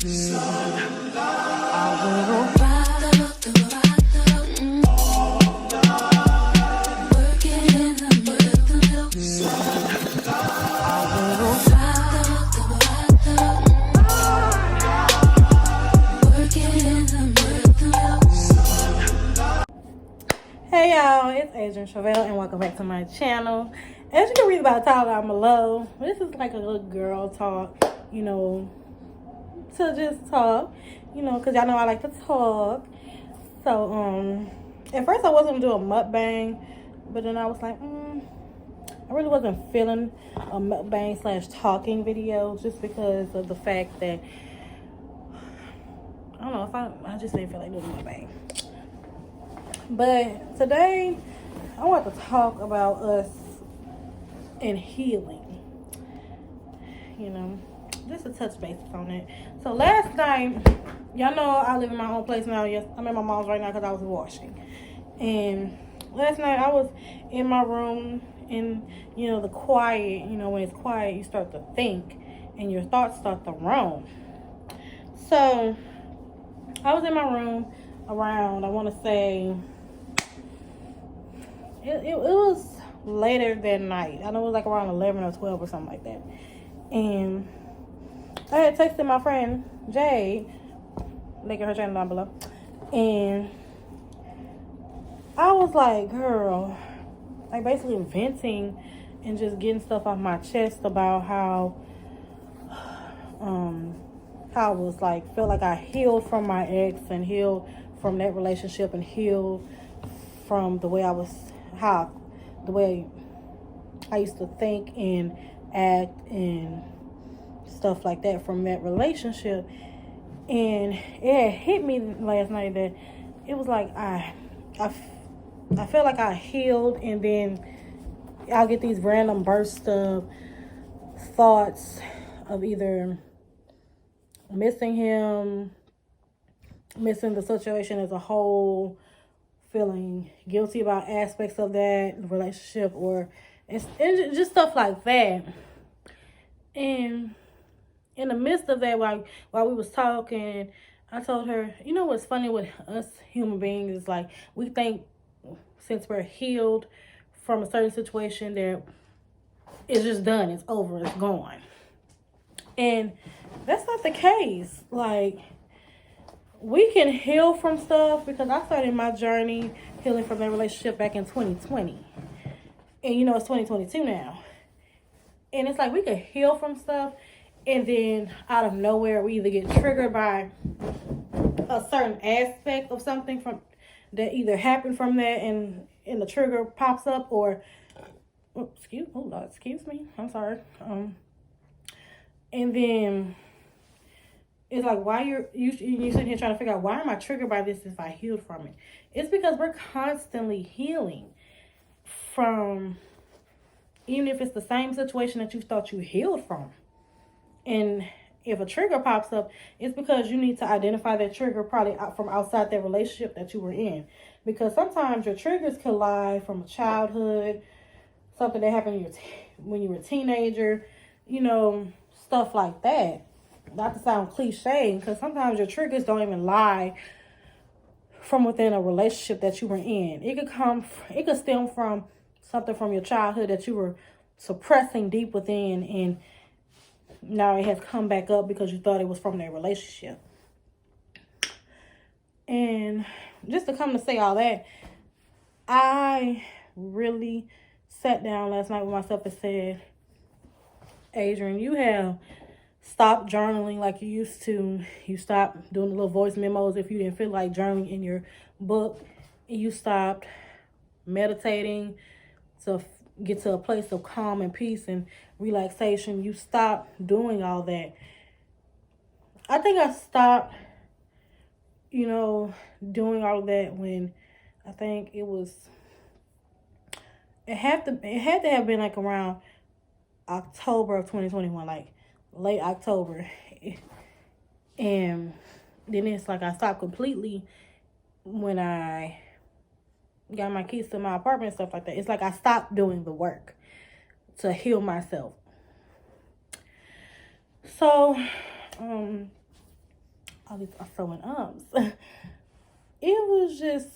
Hey y'all, it's Adrii Chevelle and welcome back to my channel. As you can read by the title, I'm below. This is like a little girl talk, to just talk, because y'all know I like to talk. So, at first I wasn't going to do a mukbang, but then I was like, I really wasn't feeling a mukbang / talking video just because of the fact that, I don't know, I just didn't feel like doing a mukbang. But today, I want to talk about us and healing. Just to touch bases on it. So last night, y'all know I live in my own place now. Yes, I'm at my mom's right now because I was washing. And last night, I was in my room, and the quiet. When it's quiet, you start to think, and your thoughts start to roam. So I was in my room around, I want to say, it was later that night. I know it was like around 11 or 12 or something like that. And I had texted my friend Jade, link in her channel down below, and I was like, girl, like basically venting and just getting stuff off my chest about how I was like, felt like I healed from my ex and healed from that relationship and healed from the way the way I used to think and act and stuff like that from that relationship. And it had hit me last night that it was like I felt like I healed, and then I'll get these random bursts of thoughts of either missing him, missing the situation as a whole, feeling guilty about aspects of that relationship, or it's just stuff like that. And in the midst of that, while we was talking, I told her, what's funny with us human beings is like we think since we're healed from a certain situation that it's just done, it's over, it's gone. And that's not the case. Like, we can heal from stuff, because I started my journey healing from that relationship back in 2020. And it's 2022 now. And it's like we can heal from stuff, and then out of nowhere we either get triggered by a certain aspect of something from that either happened from that, and the trigger pops up, or excuse me, I'm sorry. And then it's like, why you sitting here trying to figure out, why am I triggered by this if I healed from it? It's because we're constantly healing from, even if it's the same situation that you thought you healed from. And if a trigger pops up, it's because you need to identify that trigger probably from outside that relationship that you were in. Because sometimes your triggers could lie from childhood, something that happened when you were a teenager, stuff like that. Not to sound cliche, because sometimes your triggers don't even lie from within a relationship that you were in. It could stem from something from your childhood that you were suppressing deep within, and now it has come back up because you thought it was from that relationship. And just to come to say all that, I really sat down last night with myself and said, Adrian, you have stopped journaling like you used to. You stopped doing the little voice memos if you didn't feel like journaling in your book. You stopped meditating to get to a place of calm and peace and relaxation. You stopped doing all that. I think I stopped, doing all of that when I think it had to have been like around October of 2021, like late October. And then it's like I stopped completely when I got my keys to my apartment and stuff like that. It's like I stopped doing the work to heal myself. So, all these throwing ums. It was just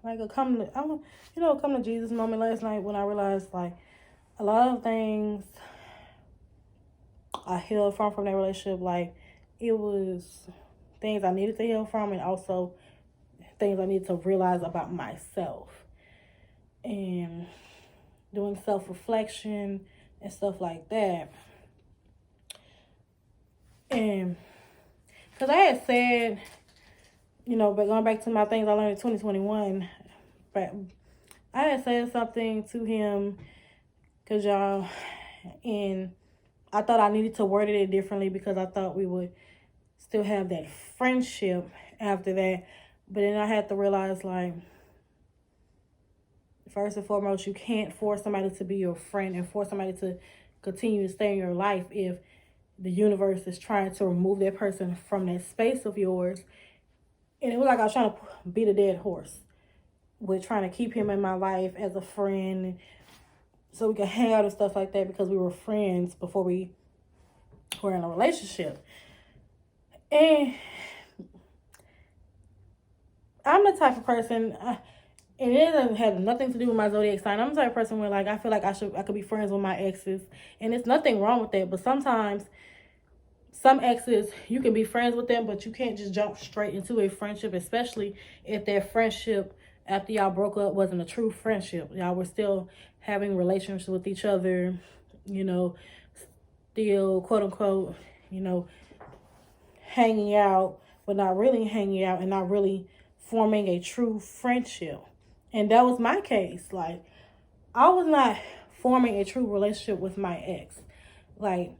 like a come to Jesus moment last night when I realized like a lot of things I healed from that relationship. Like it was things I needed to heal from, and also things I needed to realize about myself, and doing self-reflection and stuff like that. And because I had said, but going back to my things I learned in 2021, but I had said something to him, because y'all, and I thought I needed to word it differently because I thought we would still have that friendship after that. But then I had to realize, like, first and foremost, you can't force somebody to be your friend and force somebody to continue to stay in your life if the universe is trying to remove that person from that space of yours. And it was like I was trying to beat a dead horse with trying to keep him in my life as a friend so we could hang out and stuff like that, because we were friends before we were in a relationship. And I'm the type of person, and it doesn't have nothing to do with my zodiac sign. I'm the type of person where, like, I feel like I could be friends with my exes, and it's nothing wrong with that. But sometimes some exes, you can be friends with them, but you can't just jump straight into a friendship, especially if their friendship after y'all broke up wasn't a true friendship. Y'all were still having relationships with each other, still, quote unquote, hanging out, but not really hanging out and not really forming a true friendship. And that was my case. Like, I was not forming a true relationship with my ex. Like,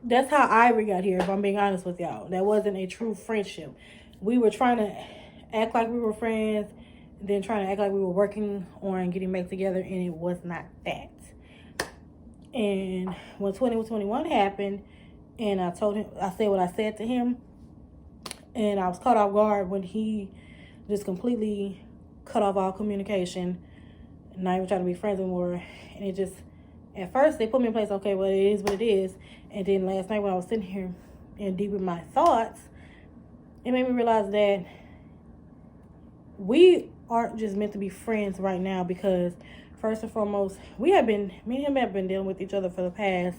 that's how Adrii got here, if I'm being honest with y'all. That wasn't a true friendship. We were trying to act like we were friends, then trying to act like we were working on getting back together, and it was not that. And when 2021 happened, and I said what I said to him, and I was caught off guard when he just completely cut off all communication, not even trying to be friends anymore. And it just, at first, they put me in place, okay, well, it is what it is. And then last night when I was sitting here and deep in my thoughts, it made me realize that we aren't just meant to be friends right now, because first and foremost, me and him have been dealing with each other for the past,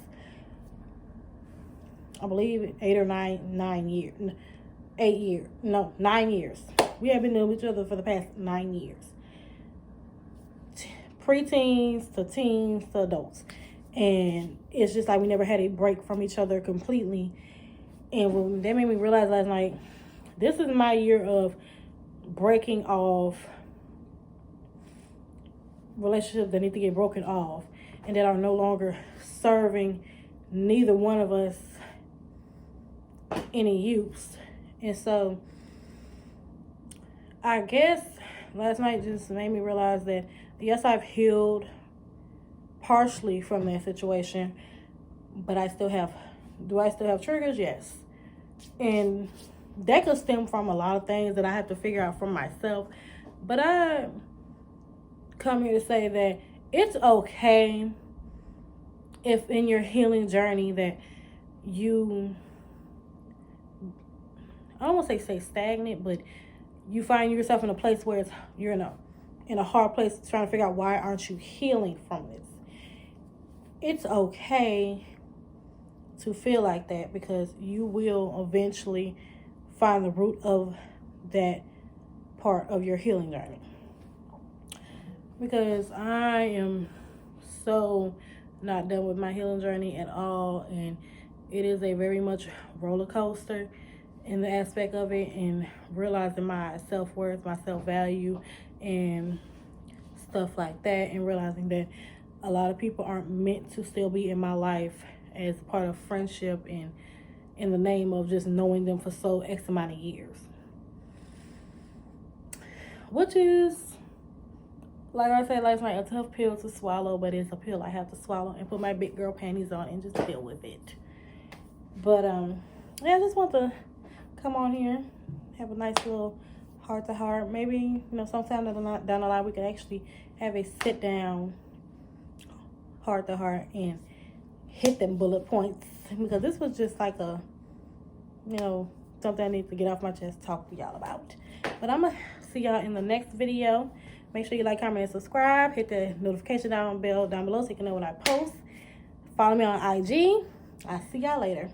I believe, 9 years. We have been dealing with each other for the past 9 years. Preteens to teens to adults. And it's just like we never had a break from each other completely. And when that made me realize last night, this is my year of breaking off relationships that need to get broken off and that are no longer serving neither one of us any use. And so I guess last night just made me realize that yes, I've healed partially from that situation, but do I still have triggers? Yes. And that could stem from a lot of things that I have to figure out for myself. But I come here to say that it's okay if in your healing journey that you, I don't want to say stagnant, but you find yourself in a place where you're in a hard place trying to figure out why aren't you healing from this. It's okay to feel like that, because you will eventually find the root of that part of your healing journey. Because I am so not done with my healing journey at all, and it is a very much roller coaster in the aspect of it, and realizing my self-worth, my self-value, and stuff like that, and realizing that a lot of people aren't meant to still be in my life as part of friendship and in the name of just knowing them for so X amount of years. Which is, like I said last night, a tough pill to swallow, but it's a pill I have to swallow and put my big girl panties on and just deal with it. But yeah, I just want to come on here, have a nice little heart to heart. Maybe, sometime down the line we can actually have a sit down heart to heart and hit them bullet points, because this was just like a something I need to get off my chest, talk to y'all about. But I'm gonna see y'all in the next video. Make sure you like, comment, and subscribe. Hit the notification bell down below so you can know when I post. Follow me on IG. I'll see y'all later.